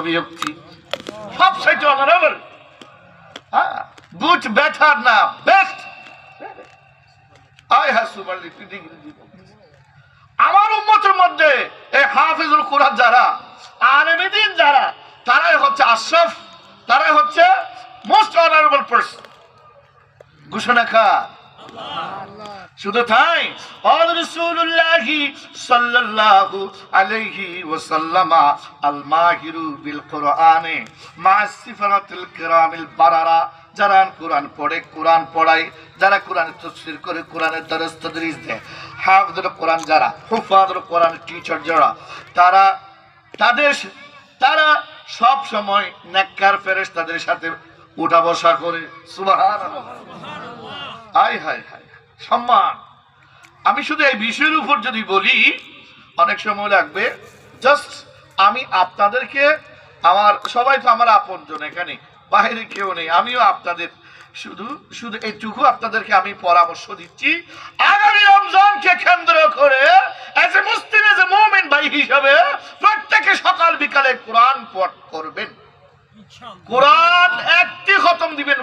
বিরক্তি সবচাইতে honourable, good better না best. I have superlative degree দিব। আমার উম্মতের মধ্যে এই হাফিজুল কুরআন যারা, আলেমে দ্বীন যারা, তারাই হচ্ছে আশরাফ, তারাই হচ্ছে মোস্ট অনারেবল পারসন। ঘোষণা কার? শুধু তাই, রাসূলুল্লাহ সাল্লাল্লাহু আলাইহি ওয়াসাল্লাম আল মাহিরু বিল কুরআনে মা সিফারাতুল কিরামিল বারারা, যারা কোরআন পড়ে, কোরআন পড়ায়, যারা কোরআনের তাফসীর করে, কোরআনের দরস তাদরিস দেয়, হাফিজুল কোরআন যারা, হুফাজুল কোরআন টিচার যারা, তারা সব সময় নেককার ফেরেশতাদের সাথে উঠা বসা করে। সুবহানাল্লাহ। হায় হায় হায় সম্মান। আমি শুধু এই বিষয়ের উপর যদি বলি অনেক সময় লাগবে। জাস্ট আমি আপনাদেরকে, আমার সবাই তো আমার আপনজন, এখানে বাইরে কেউ নেই, আমিও আপনাদের শুধু এইটুকু আপনাদেরকে আমি পরামর্শ দিচ্ছি, আগামী রমজানকে কেন্দ্র করে as a Muslim, as a মুমিন ভাই হিসাবে প্রত্যেকে সকাল বিকালে কোরআন পাঠ করবেন। কোরআন একটি খতম দিবেন,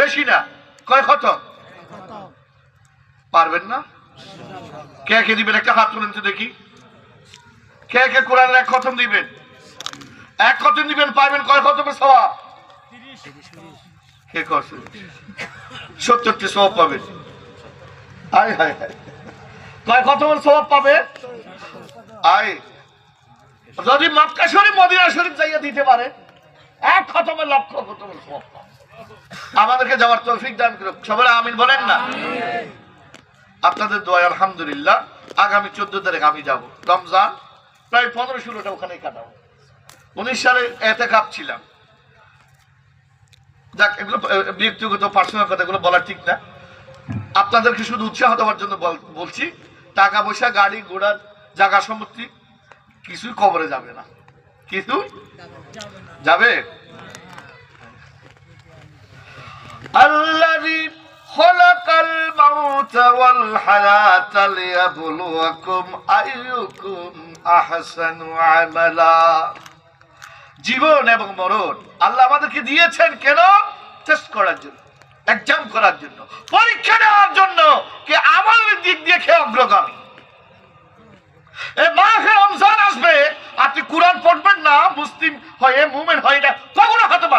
বেশি না। কয় খতম পারবেন না? কে কে দিবেন? একটা হাত তুলেন তো দেখি। কে কে কোরআনের এক খতম দিবেন? এক খতম দিবেন, পারবেন কয় খতমের সওয়াব? কে করছে? 70টি সওয়াব পাবেন। হায় হায় হায়, কয় খতমের সওয়াব পাবে? আয় যদি মক্কা শরীফ মদিনা শরীফ যাইয়া দিতে পারে, এক খতমের লক্ষ খতমের সওয়াব পাবে। আমাদেরকে যাওয়ার তৌফিক দান করুন, সবাই আমিন বলেন না? আপনাদের দোয়া আলহামদুলিল্লাহ আগামী 14 তারিখ আমি যাব রমজান, প্রায় 15-16টা ওখানেই কাটাবো। 19 সালে এতেকাফ ছিলাম। যাক, এগুলো ব্যক্তিগত পার্সোনাল কথাগুলো বলা ঠিক না। আপনাদেরকে শুধু উৎসাহ দেওয়ার জন্য বলছি, টাকা পয়সা, গাড়ি ঘোড়ার, জায়গা সম্পত্তি কিছুই কবরে যাবে না, কিছু যাবে। আল্লাযী খালাকাল মাউতা ওয়াল হায়াতা লিয়াবলুয়াকুম আইয়ুকুম আহসানু আমালা। জীবন এবং মরণ আল্লাহ আমাদেরকে দিয়েছেন কেন? টেস্ট করার জন্য, এক্সাম করার জন্য, পরীক্ষা নেওয়ার জন্য, কে আমলের দিক দিয়ে কে অগ্রগামী। এই মাহে রমজান আসবে, আপনি কোরআন পড়বেন না, মুসলিম হয়ে, মুমিন হয়ে না, কখনো হতে পারে।